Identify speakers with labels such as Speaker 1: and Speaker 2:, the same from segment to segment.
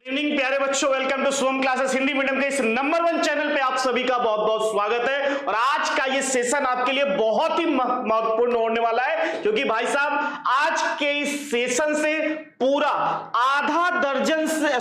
Speaker 1: Evening प्यारे बच्चों, welcome to Shubham classes Hindi medium के इस नंबर 1 चैनल पे आप सभी का बहुत बहुत स्वागत है। और आज का ये सेशन आपके लिए बहुत ही महत्वपूर्ण होने वाला है, क्योंकि भाई साहब आज के इस सेशन से पूरा आधा दर्जन से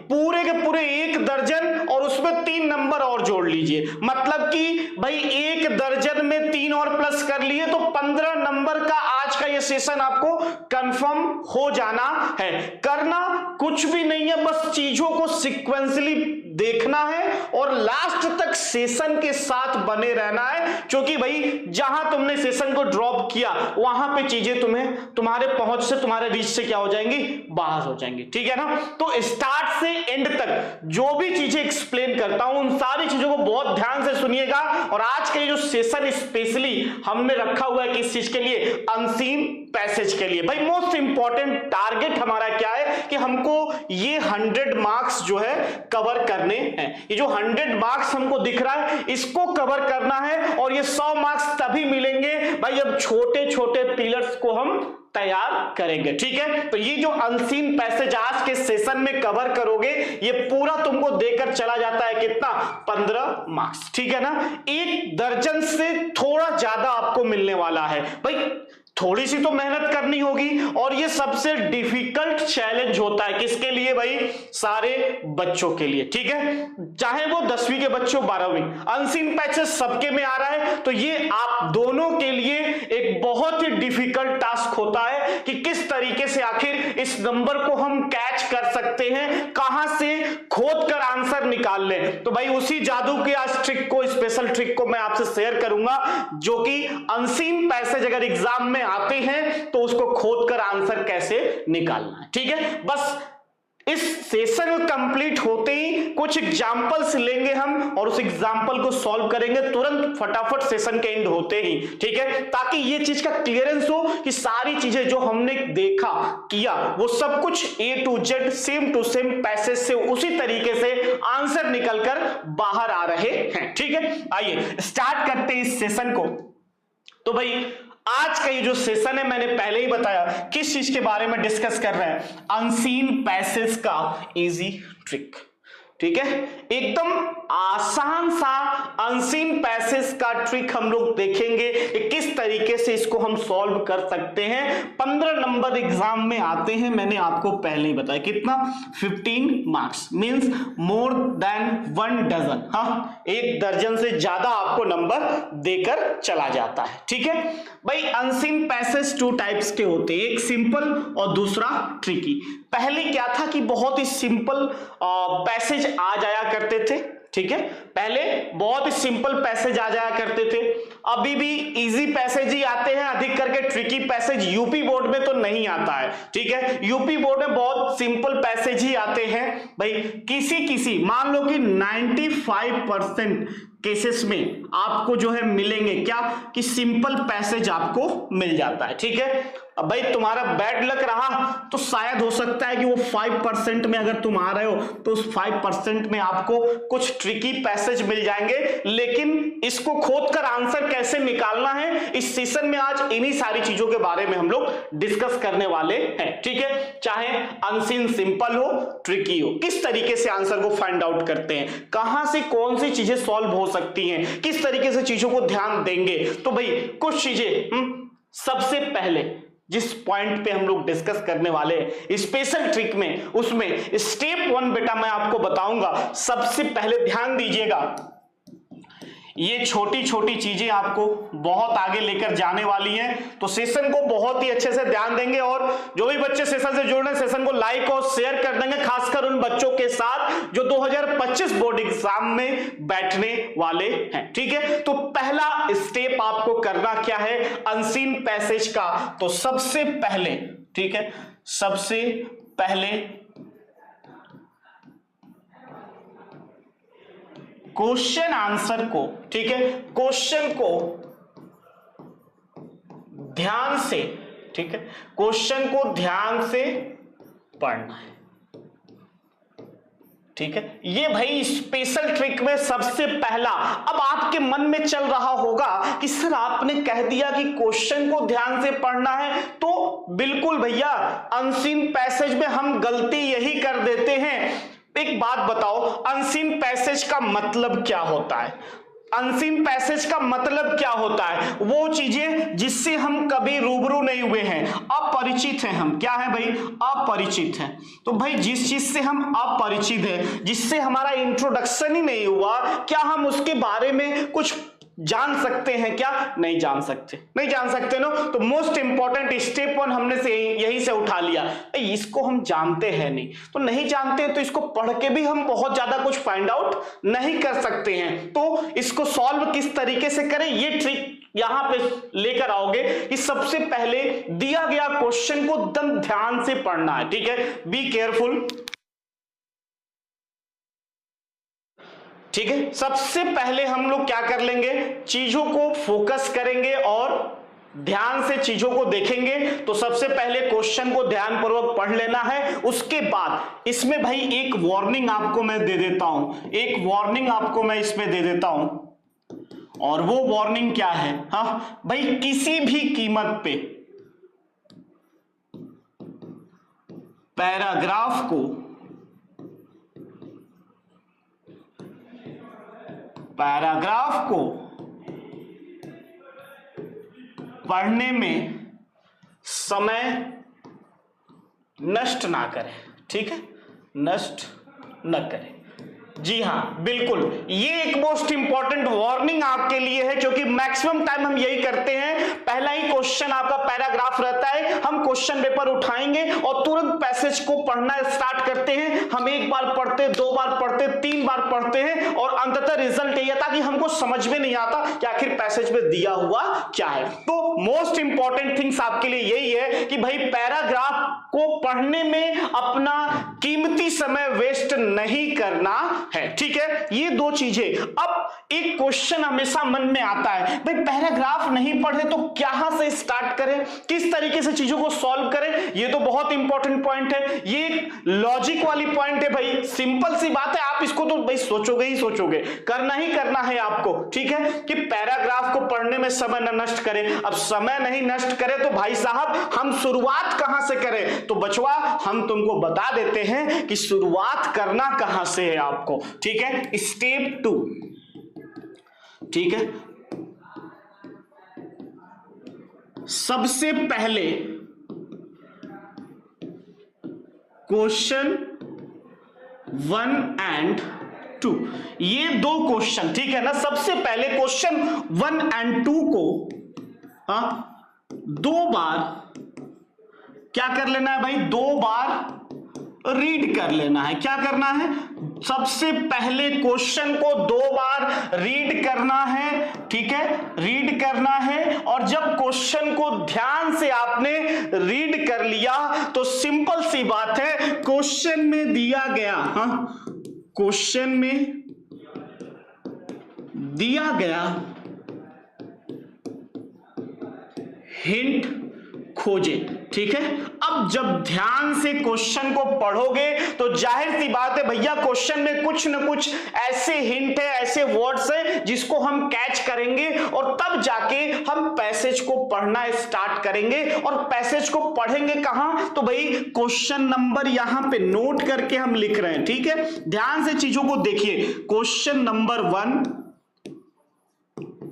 Speaker 1: पूरे के पूरे 1 दर्जन और उसमें 3 नंबर और जोड़ लीजिए, मतलब कि भाई 1 दर्जन में 3 और प्लस कर लिए तो 15 नंबर का आज का ये सेशन आपको कंफर्म हो जाना है। करना कुछ भी नहीं है, बस चीजों को सीक्वेंसली देखना है और लास्ट तक सेशन के साथ बने रहना है, क्योंकि भाई जहां तुमने सेशन को ड्रॉप किया वहां पे चीजें तुम्हारे पहुंच से, तुम्हारे रीच से क्या हो जाएंगी, बाहर हो जाएंगी। ठीक है ना। तो स्टार्ट से एंड तक जो भी चीजें एक्सप्लेन करता हूं उन सारी चीजों को बहुत ध्यान से सुनिएगा। और आज के जो सेशन स्पेशली हमने रखा हुआ है किस चीज के लिए, अनसीन पैसेज के लिए। भाई मोस्ट इंपॉर्टेंट टारगेट हमारा क्या है कि हमको ये 100 मार्क्स जो है कवर करने हैं। ये जो 100 मार्क्स हमको दिख रहा है इसको कवर करना है, और ये 100 मार्क्स तभी मिलेंगे भाई जब छोटे छोटे पिलर्स को हम तैयार करेंगे। ठीक है। तो ये जो अनसीन पैसेज आज के सेशन में कवर करोगे ये पूरा तुमको देकर चला जाता है कितना, 15 मार्क्स। ठीक है ना। 1 दर्जन से थोड़ा ज्यादा आपको मिलने वाला है। भाई थोड़ी सी तो मेहनत करनी होगी, और ये सबसे डिफिकल्ट चैलेंज होता है किसके लिए भाई, सारे बच्चों के लिए। ठीक है। चाहे वो 10वीं के बच्चों 12वीं, अनसीन पैसेज सबके में आ रहा है, तो ये आप दोनों के लिए एक बहुत ही डिफिकल्ट टास्क होता है कि किस तरीके से आखिर इस नंबर को हम कैच कर सकते हैं, कहां से खोद कर आंसर निकाल लें। तो भाई उसी जादू की आज ट्रिक को, स्पेशल ट्रिक को मैं आपसे शेयर करूंगा, जो कि अनसीन पैसेज अगर एग्जाम में आते हैं तो उसको खोद कर आंसर कैसे निकालना है। ठीक है। बस इस सेशन कंप्लीट होते ही कुछ एग्जांपल्स लेंगे हम और उस एग्जांपल को सॉल्व करेंगे तुरंत फटाफट सेशन के एंड होते ही। ठीक है। ताकि ये चीज का क्लियरेंस हो कि सारी चीजें जो हमने देखा किया वो सब कुछ A to Z same to same passage से उसी तरीके से आंसर निकलकर बाहर आ रहे हैं। ठीक है। आइए स्टार्ट करते हैं इस सेशन को। तो भाई आज का ये जो सेशन है मैंने पहले ही बताया किस चीज के बारे में डिस्कस कर रहे हैं, अनसीन पैसेज का इजी ट्रिक। ठीक है। एकदम आसान सा अनसीन पैसेज का ट्रिक हम लोग देखेंगे कि किस तरीके से इसको हम सॉल्व कर सकते हैं। 15 नंबर एग्जाम में आते हैं, मैंने आपको पहले ही बताया कितना, 15 marks means more than 1 dozen. हाँ, 1 दर्जन से ज्यादा आपको नंबर देकर चला जाता है। ठीक है। भाई अनसीन पैसेज 2 टाइप्स के होते हैं, एक सिंपल और दूसरा ट्रिकी। पहले क्या था कि बहुत ही सिंपल पैसेज आ जाया करते थे। ठीक है। पहले बहुत ही सिंपल पैसेज आ जाया करते थे, अभी भी इजी पैसेज ही आते हैं, अधिक करके ट्रिकी पैसेज यूपी बोर्ड में तो नहीं आता है। ठीक है। यूपी बोर्ड में बहुत सिंपल पैसेज ही आते हैं। भाई किसी मान लो कि 95% केसेस में आपको जो है मिलेंगे क्या, कि सिंपल पैसेज आपको मिल जाता है। ठीक है। अब भाई तुम्हारा बैड लक रहा तो शायद हो सकता है कि वो 5% में अगर तुम आ रहे हो तो उस 5% में आपको कुछ ट्रिकी पैसेज मिल जाएंगे, लेकिन इसको खोद कर आंसर कैसे निकालना है इस सेशन में आज इन्हीं सारी चीजों के बारे में हम लोग डिस्कस करने वाले हैं। ठीक है। चाहे अनसीन सिंपल हो ट्रिकी हो, किस तरीके से आंसर को फाइंड आउट करते हैं, कहां से कौन सी चीजें सॉल्व हो सकती हैं, किस तरीके से चीजों को ध्यान देंगे। तो भाई कुछ चीजें सबसे पहले जिस पॉइंट पे हम लोग डिस्कस करने वाले हैं स्पेशल ट्रिक में, उसमें स्टेप 1 बेटा मैं आपको बताऊंगा। सबसे पहले ध्यान दीजिएगा, ये छोटी छोटी चीजें आपको बहुत आगे लेकर जाने वाली हैं, तो सेशन को बहुत ही अच्छे से ध्यान देंगे। और जो भी बच्चे सेशन से जुड़ रहे हैं सेशन को लाइक और शेयर कर देंगे, खासकर उन बच्चों के साथ जो 2025 बोर्ड एग्जाम में बैठने वाले हैं। ठीक है। तो पहला स्टेप आपको करना क्या है अनसीन पैसेज का, तो सबसे पहले, ठीक है, सबसे पहले क्वेश्चन आंसर को, ठीक है, क्वेश्चन को ध्यान से, ठीक है, क्वेश्चन को ध्यान से पढ़ना है। ठीक है। ये भाई स्पेशल ट्रिक में सबसे पहला। अब आपके मन में चल रहा होगा कि सर आपने कह दिया कि क्वेश्चन को ध्यान से पढ़ना है, तो बिल्कुल भैया, अनसीन पैसेज में हम गलती यही कर देते हैं। एक बात बताओ, अनसीन पैसेज का मतलब क्या होता है? अनसीन पैसेज का मतलब क्या होता है? वो चीजें जिससे हम कभी रूबरू नहीं हुए हैं, अपरिचित हैं हम। क्या है भाई? अपरिचित हैं। तो भाई जिस चीज से हम अपरिचित हैं, जिससे हमारा इंट्रोडक्शन ही नहीं हुआ, क्या हम उसके बारे में कुछ जान सकते हैं? क्या नहीं जान सकते? नहीं जान सकते ना। तो मोस्ट इंपॉर्टेंट स्टेप 1 हमने से यही से उठा लिया, इसको हम जानते हैं नहीं, तो नहीं जानते तो इसको पढ़ के भी हम बहुत ज्यादा कुछ फाइंड आउट नहीं कर सकते हैं। तो इसको सॉल्व किस तरीके से करें, ये ट्रिक यहां पे लेकर आओगे कि सबसे पहले दिया गया क्वेश्चन को एकदम ध्यान से पढ़ना है। ठीक है, बी केयरफुल। ठीक है, सबसे पहले हम लोग क्या कर लेंगे, चीजों को फोकस करेंगे और ध्यान से चीजों को देखेंगे। तो सबसे पहले क्वेश्चन को ध्यानपूर्वक पढ़ लेना है। उसके बाद इसमें भाई एक वार्निंग आपको मैं दे देता हूं, एक वार्निंग आपको मैं इसमें दे देता हूं, और वो वार्निंग क्या है? हाँ भाई, किसी भी कीमत पे पैराग्राफ को पढ़ने में समय नष्ट ना करें। ठीक है, नष्ट न करें। जी हाँ बिल्कुल, ये एक मोस्ट इंपॉर्टेंट वार्निंग आपके लिए है, क्योंकि मैक्सिमम टाइम हम यही करते हैं। पहला ही क्वेश्चन आपका पैराग्राफ रहता है, हम क्वेश्चन पेपर उठाएंगे और तुरंत पैसेज को पढ़ना स्टार्ट करते हैं। हम एक बार पढ़ते, 2 बार पढ़ते, 3 बार पढ़ते हैं, और अंततः रिजल्ट यही आता कि हमको समझ में नहीं आता कि आखिर पैसेज में दिया हुआ क्या है। तो मोस्ट इंपॉर्टेंट थिंग्स आपके लिए यही है कि भाई पैराग्राफ को पढ़ने में अपना कीमती समय वेस्ट नहीं करना है। ठीक है, ये 2 चीजें। अब एक क्वेश्चन हमेशा मन में आता है, भाई पैराग्राफ नहीं पढ़े तो कहां से स्टार्ट करें, किस तरीके से चीजों को सॉल्व करें? ये तो बहुत इंपॉर्टेंट पॉइंट है, ये लॉजिक वाली पॉइंट है भाई। सिंपल सी बात है, आप इसको तो भाई सोचोगे ही सोचोगे, करना ही करना है आपको। ठीक है, कि पैराग्राफ को पढ़ने में समय न नष्ट करें। अब समय नहीं नष्ट करें तो भाई साहब हम शुरुआत कहां से करें? तो बचवा हम तुमको बता देते हैं कि शुरुआत करना कहां से है आपको। ठीक है, स्टेप 2। ठीक है, सबसे पहले क्वेश्चन 1 and 2, ये 2 क्वेश्चन, ठीक है ना। सबसे पहले क्वेश्चन 1 and 2 को 2 बार क्या कर लेना है भाई? 2 बार रीड कर लेना है। क्या करना है? सबसे पहले क्वेश्चन को 2 बार रीड करना है। ठीक है, रीड करना है, और जब क्वेश्चन को ध्यान से आपने रीड कर लिया तो सिंपल सी बात है, क्वेश्चन में दिया गया, क्वेश्चन में दिया गया हिंट खोजे। ठीक है, अब जब ध्यान से क्वेश्चन को पढ़ोगे तो जाहिर सी बात है भैया, क्वेश्चन में कुछ न कुछ ऐसे हिंट है, ऐसे वर्ड्स है जिसको हम कैच करेंगे, और तब जाके हम पैसेज को पढ़ना स्टार्ट करेंगे। और पैसेज को पढ़ेंगे कहां? तो भाई क्वेश्चन नंबर यहां पे नोट करके हम लिख रहे हैं। ठीक है, ध्यान से चीजों को देखिए। Question number 1,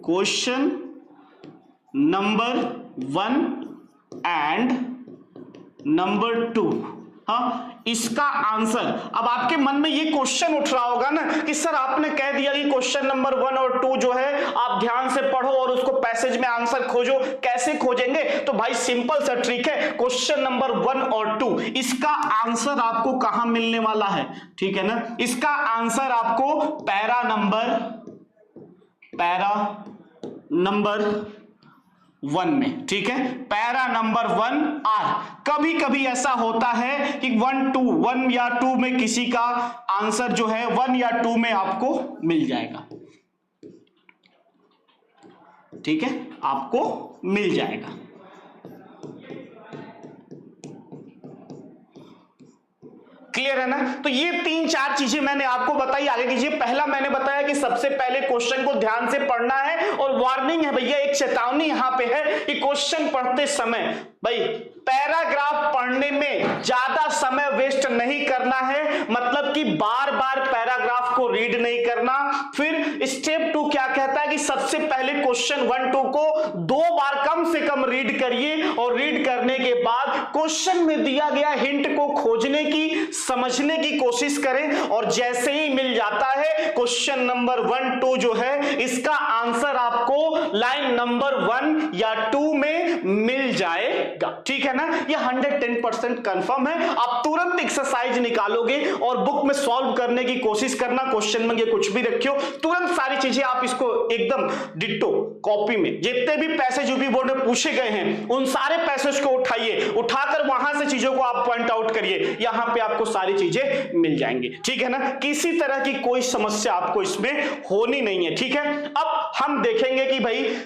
Speaker 1: question number 1 and number 2, इसका आंसर। अब आपके मन में ये क्वेश्चन उठ रहा होगा ना कि सर आपने कह दिया कि क्वेश्चन नंबर 1 और 2 जो है आप ध्यान से पढ़ो और उसको पैसेज में आंसर खोजो, कैसे खोजेंगे? तो भाई सिंपल सा ट्रिक है, क्वेश्चन नंबर 1 और 2 इसका आंसर आपको कहां मिलने वाला है? ठीक है ना, इसका आंसर आपको पैरा नंबर 1 में। ठीक है, पैरा नंबर 1 आर। कभी कभी ऐसा होता है कि 1 या 2 में किसी का आंसर जो है 1 या 2 में आपको मिल जाएगा। ठीक है, आपको मिल जाएगा। क्लियर है ना। तो ये 3-4 चीजें मैंने आपको बताई, आगे कीजिए। पहला मैंने बताया कि सबसे पहले क्वेश्चन को ध्यान से पढ़ना है, और वार्निंग है भैया, एक चेतावनी यहां पे है कि क्वेश्चन पढ़ते समय भाई पैराग्राफ पढ़ने में ज्यादा समय वेस्ट नहीं करना है, मतलब कि बार बार पैराग्राफ को रीड नहीं करना। फिर स्टेप 2 क्या कहता है कि सबसे पहले क्वेश्चन 1-2 को 2 बार कम से कम रीड करिए, और रीड करने के बाद क्वेश्चन में दिया गया हिंट को खोजने की, समझने की कोशिश करें, और जैसे ही मिल जाता है क्वेश्चन नंबर 1-2 जो है इसका आंसर आपको लाइन नंबर 1 या 2 में मिल जाएगा। ठीक है ना, ये 110% कंफर्म है। आप तुरंत एक्सरसाइज निकालोगे और बुक में सॉल्व करने की कोशिश करना, क्वेश्चन में ये कुछ भी रखियो, तुरंत सारी चीजें आप इसको एकदम डिट्टो कॉपी में जितने भी पैसेज यूपी बोर्ड में पूछे गए हैं उन सारे पैसेज को उठाइए, उठाकर वहां से चीजों को आप पॉइंट आउट करिए, यहां पे आपको सारी चीजें मिल जाएंगी। ठीक है ना, किसी तरह की कोई समस्या आपको इसमें होनी नहीं है। ठीक है, अब हम देखेंगे कि भाई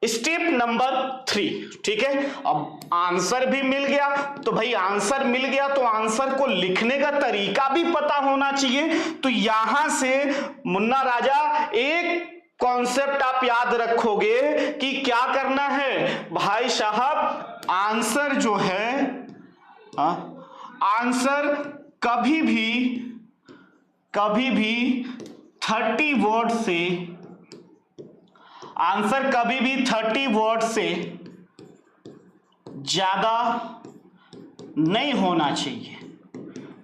Speaker 1: स्टेप नंबर 3, ठीक है। अब आंसर भी मिल गया, तो भाई आंसर मिल गया तो आंसर को लिखने का तरीका भी पता होना चाहिए। तो यहां से मुन्ना राजा एक कॉन्सेप्ट आप याद रखोगे कि क्या करना है भाई साहब, आंसर जो है आंसर कभी भी 30 वर्ड से, आंसर कभी भी 30 वर्ड से ज्यादा नहीं होना चाहिए।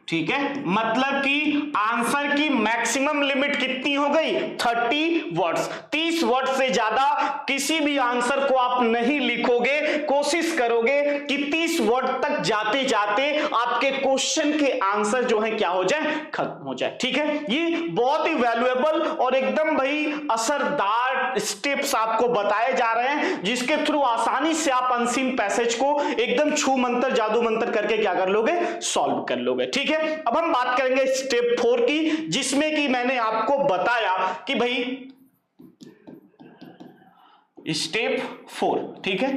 Speaker 1: ठीक है, मतलब कि आंसर की मैक्सिमम लिमिट कितनी हो गई, 30 वर्ड्स। 30 वर्ड से ज्यादा किसी भी आंसर को आप नहीं लिखोगे, कोशिश करोगे कि 30 वर्ड तक जाते जाते आपके क्वेश्चन के आंसर जो है क्या हो जाए, खत्म हो जाए। ठीक है, ये बहुत ही वैल्यूएबल और एकदम भाई असरदार स्टेप्स आपको बताए जा रहे हैं, जिसके थ्रू आसानी से आप अनसीन पैसेज को एकदम छू मंत्र जादू मंत्र करके क्या कर लोगे, सॉल्व कर लोगे। ठीक है, अब हम बात करेंगे स्टेप 4 की, जिसमें कि मैंने आपको बताया कि भाई स्टेप 4, ठीक है,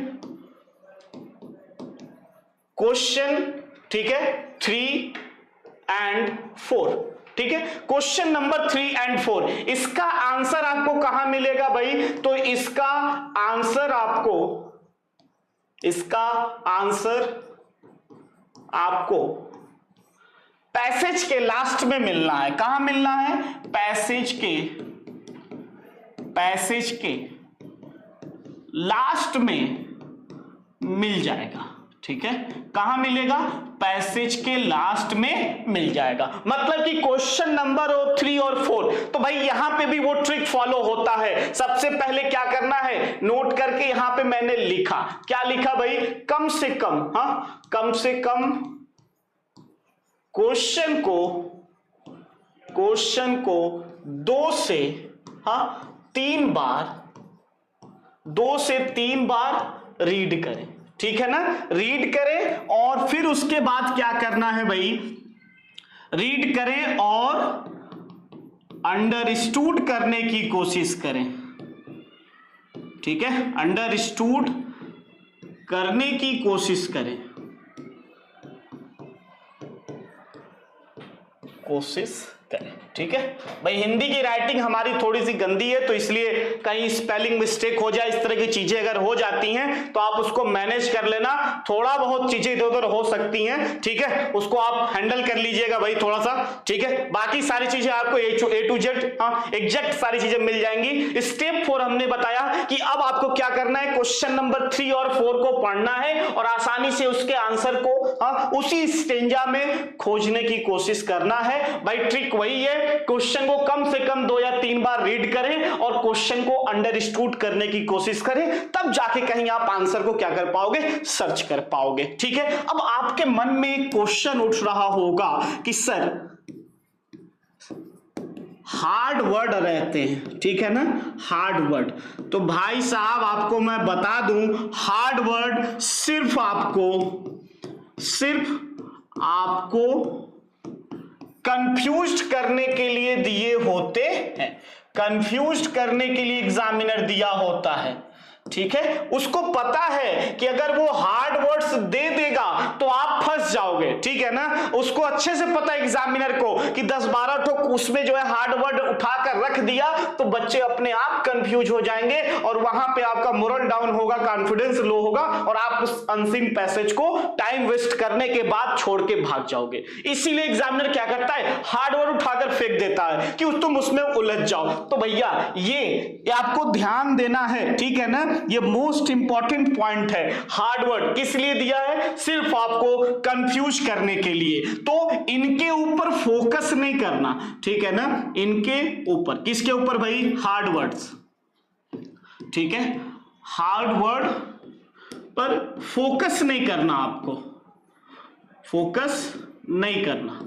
Speaker 1: क्वेश्चन, ठीक है, 3 and 4, ठीक है, क्वेश्चन नंबर 3 and 4, इसका आंसर आपको कहां मिलेगा भाई, तो इसका आंसर आपको पैसेज के लास्ट में मिलना है। कहां मिलना है, पैसेज के लास्ट में मिल जाएगा। ठीक है, कहां मिलेगा, पैसेज के लास्ट में मिल जाएगा। मतलब कि क्वेश्चन नंबर 3 और 4, तो भाई यहां पे भी वो ट्रिक फॉलो होता है। सबसे पहले क्या करना है, नोट करके यहां पे मैंने लिखा, क्या लिखा भाई, कम से कम क्वेश्चन को 2 से 3 बार रीड करें। ठीक है ना, रीड करें और फिर उसके बाद क्या करना है भाई, रीड करें और अंडरस्टूड करने की कोशिश करें। ठीक है, अंडरस्टूड करने की कोशिश करें, ठीक है भाई। हिंदी की राइटिंग हमारी थोड़ी सी गंदी है, तो इसलिए कहीं स्पेलिंग मिस्टेक हो जाए, इस तरह की चीजें अगर हो जाती हैं तो आप उसको मैनेज कर लेना। थोड़ा बहुत चीजें इधर उधर हो सकती हैं, ठीक है, उसको आप हैंडल कर लीजिएगा भाई थोड़ा सा। ठीक है, बाकी सारी चीजें आपको A to Z एग्जैक्ट सारी चीजें मिल जाएंगी। स्टेप 4 हमने बताया कि अब आपको क्या करना है, क्वेश्चन नंबर 3 और 4 को पढ़ना है और आसानी से उसके आंसर को उसी स्टेंजा में खोजने की कोशिश करना है। भाई ट्रिक वही है, क्वेश्चन को कम से कम 2 या 3 बार रीड करें और क्वेश्चन को अंडरस्टूड करने की कोशिश करें, तब जाके कहीं आप आंसर को क्या कर पाओगे, सर्च कर पाओगे। ठीक है, अब आपके मन में एक क्वेश्चन उठ रहा होगा कि सर हार्ड वर्ड रहते हैं, ठीक है ना, हार्ड वर्ड, तो भाई साहब आपको मैं बता दूं, हार्ड वर्ड सिर्फ आपको कंफ्यूज करने के लिए दिए होते हैं, कंफ्यूज करने के लिए एग्जामिनर दिया होता है। ठीक है, उसको पता है कि अगर वो हार्ड वर्ड्स दे देगा तो आप फंस जाओगे, ठीक है ना। उसको अच्छे से पता है एग्जामिनर को कि 10-12 ठोक उसमें जो है हार्ड वर्ड उठाकर रख दिया तो बच्चे अपने आप कंफ्यूज हो जाएंगे और वहां पे आपका मोरल डाउन होगा, कॉन्फिडेंस लो होगा और आप उस अनसीन पैसेज को टाइम वेस्ट करने के बाद छोड़ के भाग जाओगे। इसीलिए एग्जामिनर क्या करता है, हार्ड वर्ड उठाकर फेंक देता है कि तुम उसमें उलझ जाओ। तो भैया ये आपको ध्यान देना है, ठीक है ना, ये मोस्ट इंपॉर्टेंट पॉइंट है। हार्ड वर्ड किस लिए दिया है, सिर्फ आपको कंफ्यूज करने के लिए। तो इनके ऊपर फोकस नहीं करना, ठीक है ना, इनके ऊपर, किसके ऊपर भाई, हार्ड वर्ड्स, ठीक है, हार्ड वर्ड पर फोकस नहीं करना, आपको फोकस नहीं करना,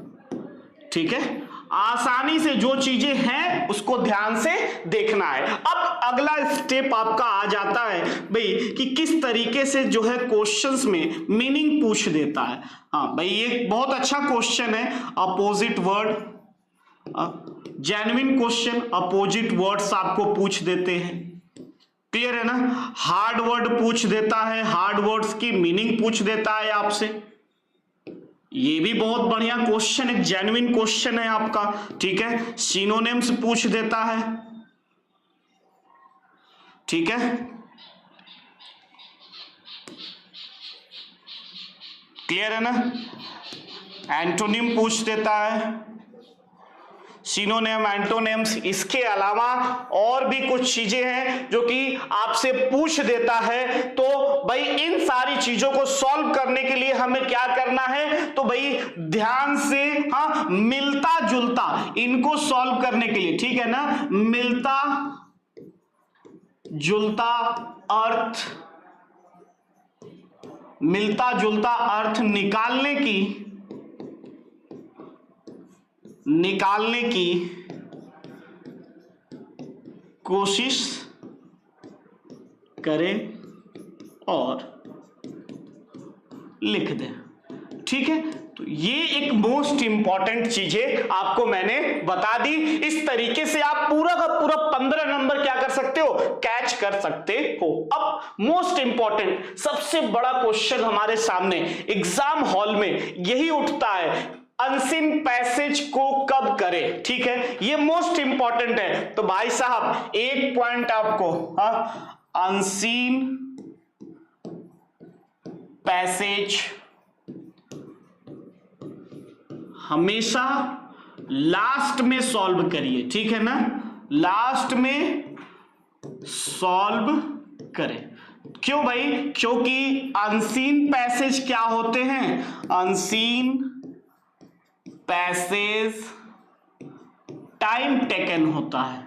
Speaker 1: ठीक है। आसानी से जो चीजें हैं उसको ध्यान से देखना है। अब अगला स्टेप आपका आ जाता है भाई कि किस तरीके से जो है क्वेश्चंस में मीनिंग पूछ देता है। हाँ भाई ये बहुत अच्छा क्वेश्चन है, opposite word, genuine question, opposite words आपको पूछ देते हैं, क्लियर है ना। हार्ड वर्ड पूछ देता है, हार्ड वर्ड्स की मीनिंग पूछ देता है आपसे, ये भी बहुत बढ़िया क्वेश्चन, एक जेन्युइन क्वेश्चन है आपका, ठीक है। सिनोनिम्स पूछ देता है, ठीक है, क्लियर है ना। एंटोनिम पूछ देता है, सिनोनिम, एंटोनिम्स, इसके अलावा और भी कुछ चीजें हैं जो कि आपसे पूछ देता है। तो भाई इन सारी चीजों को सॉल्व करने के लिए हमें क्या करना है, तो भाई ध्यान से, हाँ, मिलता जुलता इनको सॉल्व करने के लिए, ठीक है ना, मिलता जुलता अर्थ, मिलता जुलता अर्थ निकालने की कोशिश करें और लिख दें, ठीक है। तो ये एक मोस्ट इंपॉर्टेंट चीजें आपको मैंने बता दी। इस तरीके से आप पूरा का पूरा 15 नंबर क्या कर सकते हो, कैच कर सकते हो। अब मोस्ट इंपॉर्टेंट सबसे बड़ा क्वेश्चन हमारे सामने एग्जाम हॉल में यही उठता है, अनसीन पैसेज को कब करें, ठीक है, ये मोस्ट इंपॉर्टेंट है। तो भाई साहब एक पॉइंट आपको, अनसीन पैसेज हमेशा लास्ट में सॉल्व करिए, ठीक है ना, लास्ट में सॉल्व करें। क्यों भाई, क्योंकि अनसीन पैसेज क्या होते हैं, अनसीन पैसेज टाइम टेकन होता है,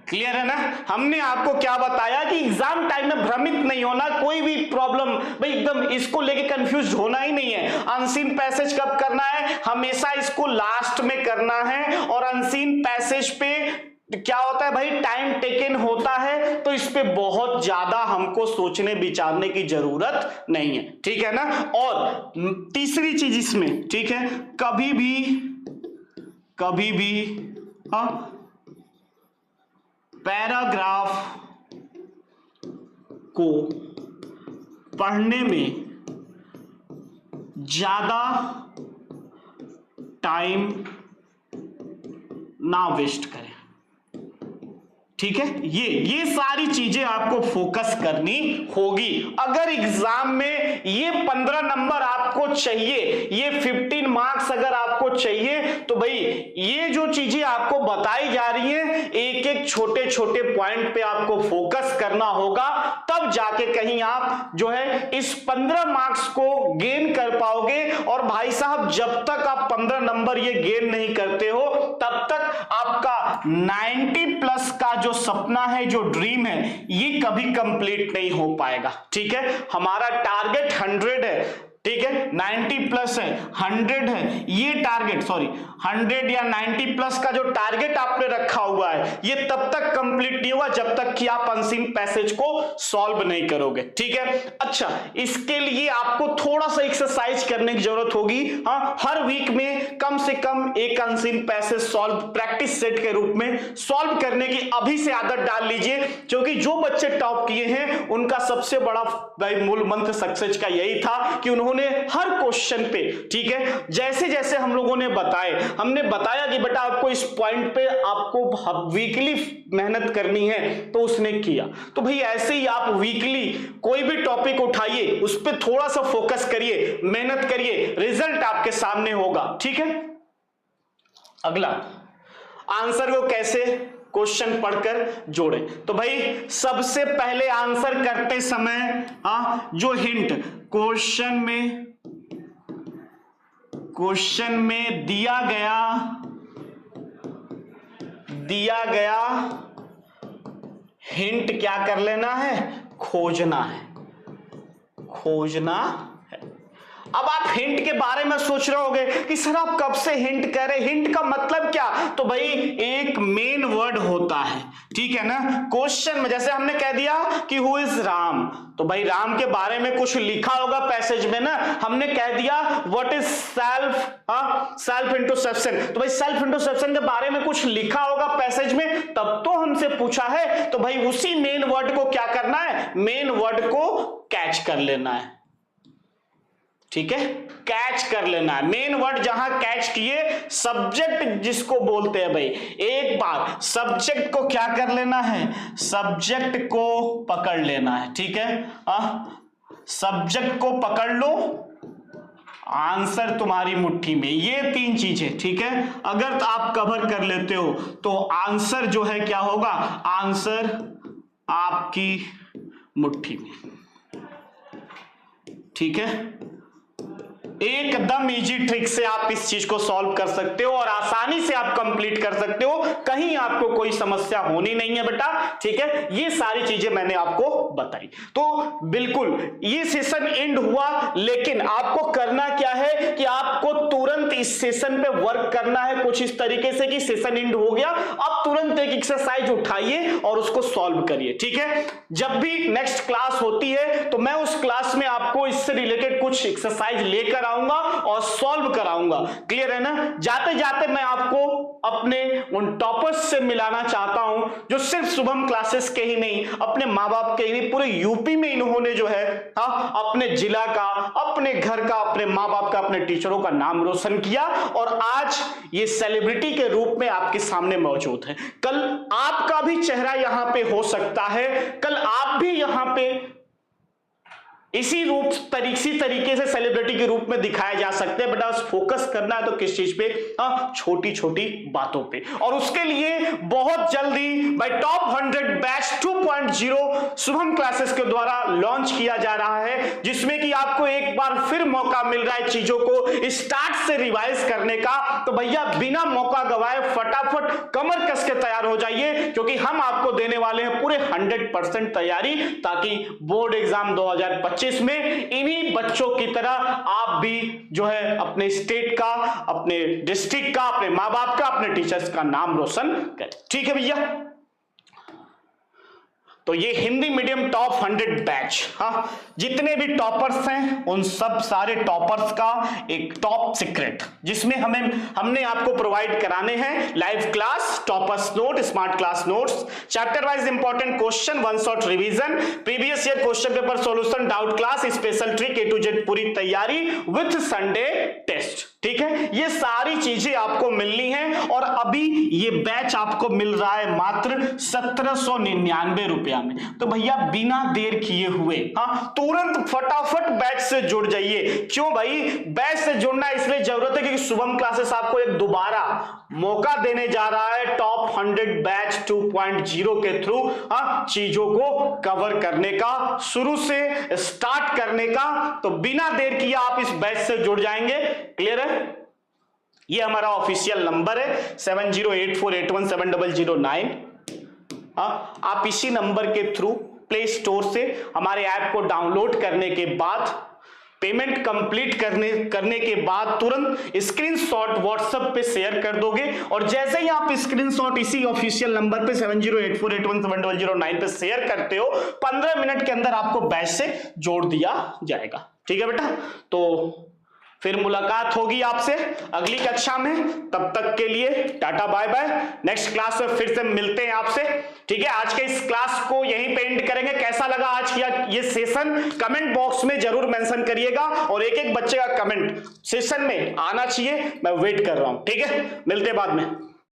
Speaker 1: क्लियर है ना। हमने आपको क्या बताया कि एग्जाम टाइम में भ्रमित नहीं होना, कोई भी प्रॉब्लम भाई एकदम इसको लेके कंफ्यूज होना ही नहीं है। अनसीन पैसेज कब करना है, हमेशा इसको लास्ट में करना है। और अनसीन पैसेज पे क्या होता है भाई, टाइम टेकन होता है, तो इस पे बहुत ज्यादा हमको सोचने विचारने की जरूरत नहीं है, ठीक है ना। और तीसरी चीज इसमें, ठीक है, कभी भी पैराग्राफ को पढ़ने में ज्यादा टाइम ना वेस्ट करें, ठीक है। ये सारी चीजें आपको फोकस करनी होगी। अगर एग्जाम में ये 15 नंबर आपको चाहिए, ये 15 मार्क्स अगर आपको चाहिए, तो भाई ये जो चीजें आपको बताई जा रही हैं, एक एक छोटे छोटे पॉइंट पे आपको फोकस करना होगा, तब जाके कहीं आप जो है इस 15 मार्क्स को गेन कर पाओगे। और भाई साहब जब तक आप 15 नंबर ये गेन नहीं करते हो, तब तक आपका 90+ का जो सपना है, जो ड्रीम है, ये कभी कंप्लीट नहीं हो पाएगा, ठीक है। हमारा टारगेट 100 है, ठीक है, 90 प्लस है, 100 है, ये टारगेट 100 या 90 प्लस का जो टारगेट आपने रखा हुआ है ये तब तक कंप्लीट नहीं होगा जब तक कि आप अनसीन पैसेज को सॉल्व नहीं करोगे। ठीक है, अच्छा इसके लिए आपको थोड़ा सा एक्सरसाइज करने की जरूरत होगी। हाँ, हर वीक में कम से कम एक unseen passage solve practice set के रूप में सॉल्व करने की अभी से आदत डाल लीजिए, क्योंकि जो बच्चे टॉप किए हैं उनका सबसे बड़ा मूल मंत्र सक्सेस का यही था कि उन्होंने हर क्वेश्चन पे, ठीक है, जैसे जैसे हम लोगों ने हमने बताया कि बेटा आपको इस पॉइंट पे आपको वीकली मेहनत करनी है, तो उसने किया। तो भाई ऐसे ही आप वीकली कोई भी टॉपिक उठाइए, उस पर थोड़ा सा फोकस करिए, मेहनत करिए, रिजल्ट आपके सामने होगा। ठीक है, अगला आंसर को कैसे क्वेश्चन पढ़कर जोड़े। तो भाई सबसे पहले आंसर करते समय जो हिंट क्वेश्चन में दिया गया हिंट क्या कर लेना है, खोजना है। अब आप हिंट के बारे में सोच रहे होगे कि सर आप कब से हिंट कर रहे, हिंट का मतलब क्या? तो भाई एक मेन वर्ड होता है, ठीक है ना। क्वेश्चन में जैसे हमने कह दिया कि हु इज राम, तो भाई राम के बारे में कुछ लिखा होगा पैसेज में ना। हमने कह दिया व्हाट इज सेल्फ इंट्रोस्पेक्शन, तो भाई सेल्फ इंट्रोस्पेक्शन के बारे में कुछ लिखा होगा पैसेज में, तब तो हमसे पूछा है। तो भाई उसी मेन वर्ड को क्या करना है, मेन वर्ड को कैच कर लेना है। ठीक है, कैच कर लेना है। मेन वर्ड जहां कैच किए, सब्जेक्ट जिसको बोलते हैं भाई, एक बार सब्जेक्ट को क्या कर लेना है, सब्जेक्ट को पकड़ लेना है। ठीक है, सब्जेक्ट को पकड़ लो, आंसर तुम्हारी मुट्ठी में। ये तीन चीजें, ठीक है, अगर आप कवर कर लेते हो तो आंसर जो है क्या होगा, आंसर आपकी मुट्ठी में। ठीक है, एकदम इजी ट्रिक से आप इस चीज को सॉल्व कर सकते हो और आसानी से आप कंप्लीट कर सकते हो, कहीं आपको कोई समस्या होनी नहीं है बेटा। ठीक है, ये सारी चीजें मैंने आपको बताई। तो बिल्कुल ये सेशन एंड हुआ, लेकिन आपको करना क्या है कि आपको तुरंत इस सेशन पे वर्क करना है कुछ इस तरीके से कि सेशन एंड हो गया, अब तुरंत एक एक्सरसाइज उठाइए और उसको सॉल्व करिए। ठीक है, जब भी नेक्स्ट क्लास होती है तो मैं उस क्लास में आपको इससे रिलेटेड कुछ एक्सरसाइज लेकर आऊंगा और सॉल्व कराऊंगा। क्लियर है ना। जाते जाते मैं आपको अपने उन टॉपर्स से मिलाना चाहता हूं जो सिर्फ शुभम क्लासेस के ही नहीं, अपने माँ बाप के ही नहीं, पूरे यूपी में इन्होंने जो है अपने जिला का, अपने घर का, अपने माँ बाप का, अपने टीचरों का नाम रोशन किया और आज ये सेलिब्रिटी के रूप में आपके सामने मौजूद है। कल आपका भी चेहरा यहां पे हो सकता है, कल आप भी यहां पे इसी तरीके से सेलिब्रिटी के रूप में दिखाए जा सकते हैं। बट फोकस करना है तो किस चीज पे, छोटी छोटी बातों पे। और उसके लिए बहुत जल्दी भाई टॉप 100 बैच 2.0 शुभम क्लासेस के द्वारा लॉन्च किया जा रहा है, जिसमें कि आपको एक बार फिर मौका मिल रहा है चीजों को स्टार्ट से रिवाइज करने का। तो भैया बिना मौका गवाए फटाफट कमर कस के तैयार हो जाइए, क्योंकि हम आपको देने वाले हैं पूरे 100% तैयारी, ताकि बोर्ड एग्जाम 2025 में इन्हीं बच्चों की तरह आप भी जो है अपने स्टेट का, अपने डिस्ट्रिक्ट का, अपने मां बाप का, अपने टीचर्स का नाम रोशन करें। ठीक है भैया, तो ये हिंदी मीडियम टॉप 100 बैच, जितने भी टॉपर्स हैं उन सब सारे टॉपर्स का एक टॉप सीक्रेट, जिसमें हमने आपको प्रोवाइड कराने हैं live class, toppers note, smart class notes, chapter wise important question, one shot revision, previous year question paper solution, doubt class, special trick, A to Z पूरी तैयारी विथ संडे टेस्ट। ठीक है, ये सारी चीजें आपको मिलनी है और अभी ये बैच आपको मिल रहा है मात्र 1799 रुपया में। तो भैया बिना देर किए हुए तुरंत फटाफट बैच से जुड़ जाइए। क्यों भाई, बैच से जुड़ना इसलिए जरूरत है क्योंकि शुभम क्लासेस आपको एक दोबारा मौका देने जा रहा है टॉप 100 बैच 2.0 के थ्रू चीजों को कवर करने का, शुरू से स्टार्ट करने का। तो बिना देर किए आप इस बैच से जुड़ जाएंगे। क्लियर है, ये हमारा ऑफिशियल नंबर है 7084817009। आप इसी नंबर के थ्रू प्ले स्टोर से हमारे ऐप को डाउनलोड करने के बाद पेमेंट कंप्लीट करने के बाद तुरंत स्क्रीनशॉट व्हाट्सएप पे शेयर कर दोगे, और जैसे ही आप स्क्रीनशॉट इसी ऑफिशियल नंबर पे 7084817009 पे शेयर करते हो, 15 मिनट के अंदर आपको बैच से जोड़ दिया जाएगा। ठीक है बेटा, तो फिर मुलाकात होगी आपसे अगली कक्षा में। तब तक के लिए tata bye bye. Next class में फिर से मिलते हैं आपसे। ठीक है, आज के इस क्लास को यहीं पे एंड करेंगे। कैसा लगा आज की ये सेशन कमेंट बॉक्स में जरूर मेंशन करिएगा, और एक एक बच्चे का कमेंट सेशन में आना चाहिए, मैं वेट कर रहा हूं। ठीक है, मिलते हैं बाद में।